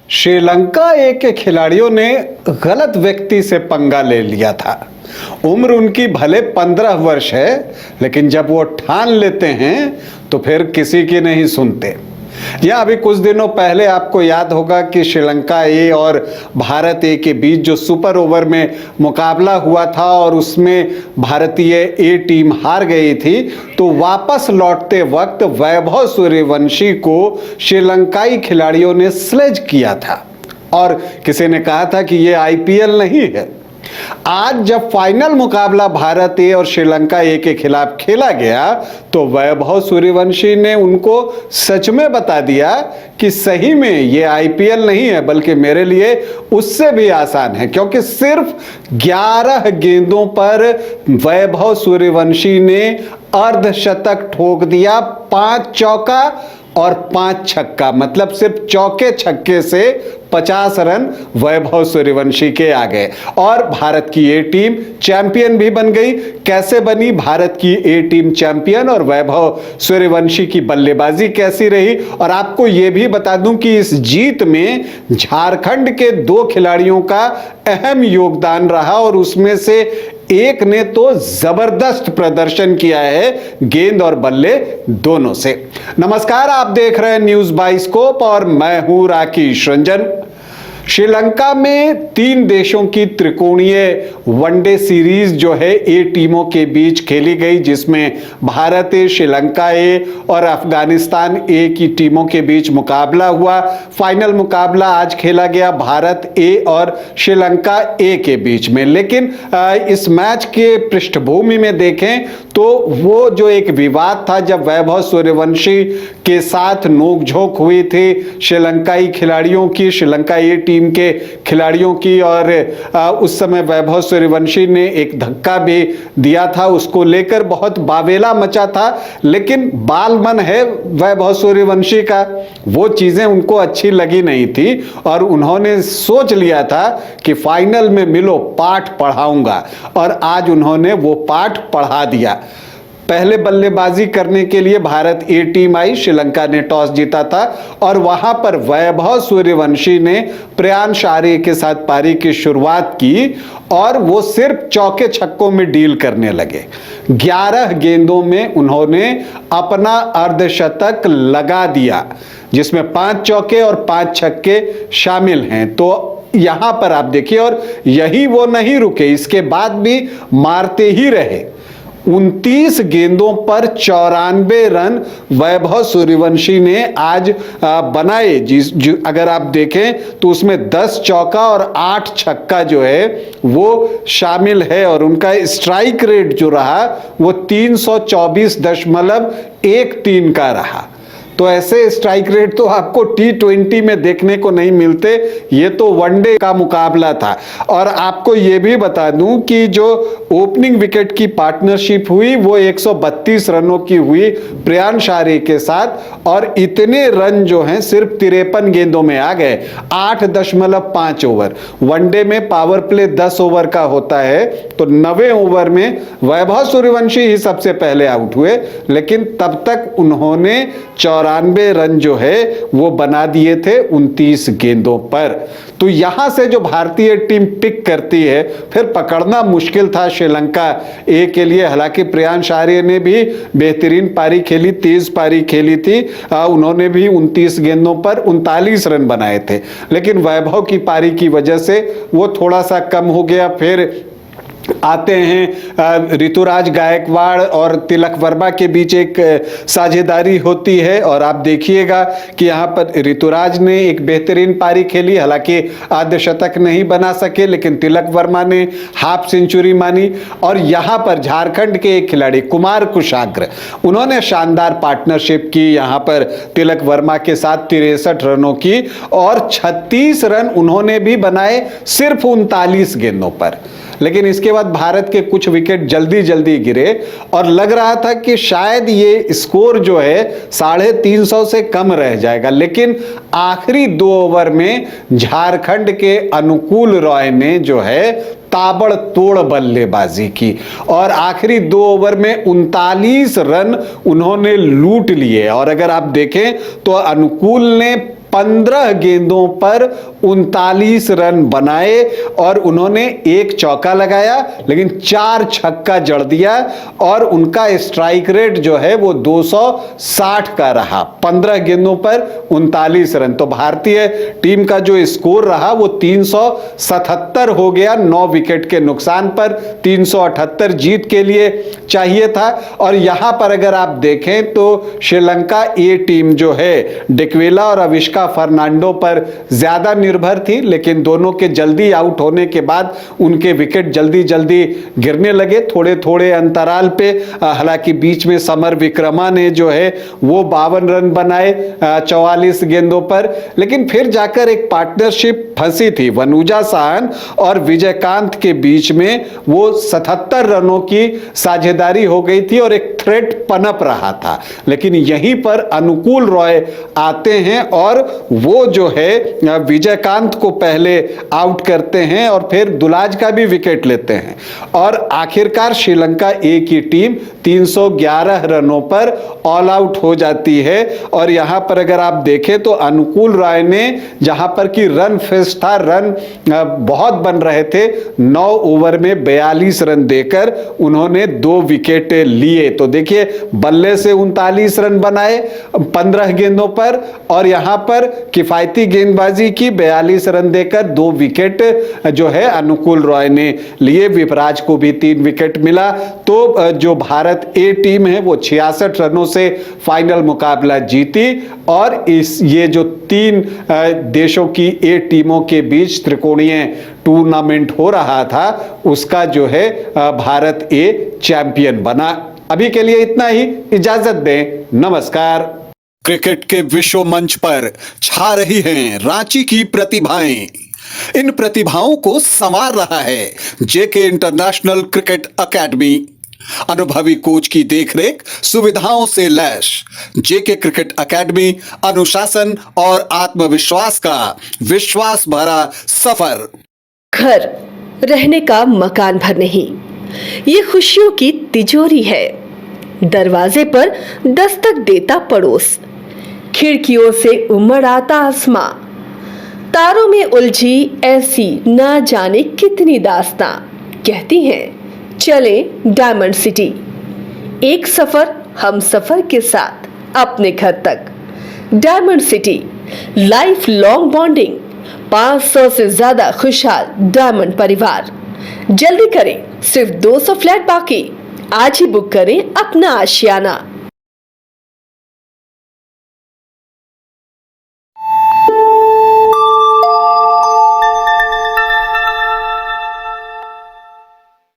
श्रीलंका ए के खिलाड़ियों ने गलत व्यक्ति से पंगा ले लिया था। उम्र उनकी भले 15 वर्ष है, लेकिन जब वो ठान लेते हैं तो फिर किसी की नहीं सुनते। या अभी कुछ दिनों पहले आपको याद होगा कि श्रीलंका ए और भारत ए के बीच जो सुपर ओवर में मुकाबला हुआ था और उसमें भारतीय ए टीम हार गई थी, तो वापस लौटते वक्त वैभव सूर्यवंशी को श्रीलंकाई खिलाड़ियों ने स्लेज किया था और किसी ने कहा था कि ये आईपीएल नहीं है। आज जब फाइनल मुकाबला भारत ए और श्रीलंका ए के खिलाफ खेला गया तो वैभव सूर्यवंशी ने उनको सच में बता दिया कि सही में ये आईपीएल नहीं है, बल्कि मेरे लिए उससे भी आसान है, क्योंकि सिर्फ 11 गेंदों पर वैभव सूर्यवंशी ने अर्धशतक ठोक दिया, 5 चौका और 5 छक्का, मतलब सिर्फ चौके छक्के से 50 रन वैभव सूर्यवंशी के आ गए और भारत की ए टीम चैंपियन भी बन गई। कैसे बनी भारत की ए टीम चैंपियन और वैभव सूर्यवंशी की बल्लेबाजी कैसी रही, और आपको यह भी बता दूं कि इस जीत में झारखंड के 2 खिलाड़ियों का अहम योगदान रहा और उसमें से एक ने तो जबरदस्त प्रदर्शन किया है, गेंद और बल्ले दोनों से। नमस्कार, आप देख रहे हैं न्यूज बाइस्कोप और मैं हूं राकेश रंजन। श्रीलंका में 3 देशों की त्रिकोणीय वनडे सीरीज जो है ए टीमों के बीच खेली गई, जिसमें भारत ए, श्रीलंका ए और अफगानिस्तान ए की टीमों के बीच मुकाबला हुआ। फाइनल मुकाबला आज खेला गया भारत ए और श्रीलंका ए के बीच में। लेकिन इस मैच के पृष्ठभूमि में देखें तो वो जो एक विवाद था, जब वैभव सूर्यवंशी के साथ नोकझोंक हुई थी श्रीलंकाई खिलाड़ियों की, श्रीलंका ए टीम के खिलाड़ियों की, और उस समय वैभव सूर्यवंशी ने एक धक्का भी दिया था, उसको लेकर बहुत बावेला मचा था। लेकिन बाल मन है वैभव सूर्यवंशी का, वो चीजें उनको अच्छी लगी नहीं थी और उन्होंने सोच लिया था कि फाइनल में मिलो, पाठ पढ़ाऊंगा, और आज उन्होंने वो पाठ पढ़ा दिया। पहले बल्लेबाजी करने के लिए भारत ए टीम आई, श्रीलंका ने टॉस जीता था और वहां पर वैभव सूर्यवंशी ने प्रियांश आर्य के साथ पारी की शुरुआत की और वो सिर्फ चौके छक्कों में डील करने लगे। 11 गेंदों में उन्होंने अपना अर्धशतक लगा दिया, जिसमें 5 चौके और 5 छक्के शामिल हैं। तो यहां पर आप देखिए, और यही वो नहीं रुके, इसके बाद भी मारते ही रहे। 29 गेंदों पर 94 रन वैभव सूर्यवंशी ने आज बनाए। अगर आप देखें तो उसमें 10 चौका और 8 छक्का जो है वो शामिल है और उनका स्ट्राइक रेट जो रहा वो 324.13 का रहा। तो ऐसे स्ट्राइक रेट तो आपको T20 में देखने को नहीं मिलते, ये तो वनडे का मुकाबला था। और आपको ये भी बता दूं कि जो ओपनिंग विकेट की पार्टनरशिप हुई वो 132 रनों की हुई प्रियांश आर्य के साथ, और इतने रन जो हैं सिर्फ 53 गेंदों में आ गए, 8.5 ओवर। वनडे में पावर प्ले 10 ओवर का होता है, तो 90 ओवर में वैभव सूर्यवंशी ही सबसे पहले आउट हुए, लेकिन तब तक उन्होंने 94 रन जो है वो बना दिए थे 29 गेंदों पर। तो यहां से जो भारतीय टीम पिक करती है, फिर पकड़ना मुश्किल था श्रीलंका ए के लिए। हालांकि प्रियांश आर्य ने भी बेहतरीन पारी खेली, तेज पारी खेली थी, उन्होंने भी 29 गेंदों पर 39 रन बनाए थे, लेकिन वैभव की पारी की वजह से वो थोड़ा सा कम हो गया। फिर आते हैं ऋतुराज गायकवाड़ और तिलक वर्मा के बीच एक साझेदारी होती है, और आप देखिएगा कि यहाँ पर ऋतुराज ने एक बेहतरीन पारी खेली, हालांकि अर्धशतक नहीं बना सके, लेकिन तिलक वर्मा ने हाफ सेंचुरी मानी। और यहाँ पर झारखंड के एक खिलाड़ी कुमार कुशाग्र, उन्होंने शानदार पार्टनरशिप की यहाँ पर तिलक वर्मा के साथ 63 रनों की, और 36 रन उन्होंने भी बनाए सिर्फ 39 गेंदों पर। लेकिन इसके बाद भारत के कुछ विकेट जल्दी जल्दी गिरे और लग रहा था कि शायद ये स्कोर जो है 350 से कम रह जाएगा, लेकिन आखिरी 2 ओवर में झारखंड के अनुकूल रॉय ने जो है ताबड़तोड़ बल्लेबाजी की और आखिरी 2 ओवर में 39 रन उन्होंने लूट लिए। और अगर आप देखें तो अनुकूल ने 15 गेंदों पर 39 रन बनाए और उन्होंने एक चौका लगाया लेकिन 4 छक्का जड़ दिया और उनका स्ट्राइक रेट जो है वो 260 का रहा। 15 गेंदों पर 39 रन। तो भारतीय टीम का जो स्कोर रहा वो 377 हो गया 9 विकेट के नुकसान पर। 378 जीत के लिए चाहिए था। और यहां पर अगर आप देखें तो श्रीलंका ए टीम जो है डिक्वेला और अविष्का फर्नांडो पर ज्यादा निर्भर थी, लेकिन दोनों के जल्दी आउट होने के बाद उनके विकेट जल्दी जल्दी गिरने लगे थोड़े थोड़े अंतराल पे। हालांकि बीच में समर विक्रमा ने जो है वो 52 रन बनाए 44 गेंदों पर, लेकिन फिर जाकर एक पार्टनरशिप फंसी थी वनुजा साहन और विजयकांत के बीच में। वो 77 रनों की साझेदारी हो गई थी और एक थ्रेट पनप रहा था। लेकिन यहीं पर अनुकूल रॉय आते हैं और वो जो है विजयकांत को पहले आउट करते हैं और फिर दुलाज का भी विकेट लेते हैं और आखिरकार श्रीलंका ए की टीम 311 रनों पर ऑल आउट हो जाती है। और यहां पर अगर आप देखें तो अनुकूल रॉय ने जहां पर कि रन फेस्ट था, रन बहुत बन रहे थे, 9 ओवर में 42 रन देकर उन्होंने 2 विकेट लिए। तो देखिए बल्ले से 39 रन बनाए 15 गेंदों पर और यहां पर किफायती गेंदबाजी की 42 रन देकर 2 विकेट जो है अनुकूल रॉय ने लिए। विपराज को भी 3 विकेट मिला। तो जो भारत ए टीम है वो 66 रनों से फाइनल मुकाबला जीती और ये जो 3 देशों की ए टीमों के बीच त्रिकोणीय टूर्नामेंट हो रहा था उसका जो है भारत ए चैंपियन बना। अभी के लिए इतना ही, इजाजत दें, नमस्कार। क्रिकेट के विश्व मंच पर छा रही हैं रांची की प्रतिभाएं। इन प्रतिभाओं को संवार रहा है जेके इंटरनेशनल क्रिकेट एकेडमी। अनुभवी कोच की देखरेख, सुविधाओं से लैस जेके क्रिकेट एकेडमी अनुशासन और आत्मविश्वास का विश्वास भरा सफर। घर रहने का मकान भर नहीं, ये खुशियों की तिजोरी है। दरवाजे पर दस्तक देता पड़ोस, खिड़कियों से उमड़ आता आसमां, तारों में उलझी ऐसी ना जाने कितनी दास्तां। कहती हैं चले डायमंड सिटी, एक सफर हम सफर के साथ अपने घर तक। Diamond city, life long bonding, 500 से ज्यादा खुशहाल डायमंड परिवार। जल्दी करें, सिर्फ 200 फ्लैट बाकी। आज ही बुक करें अपना आशियाना।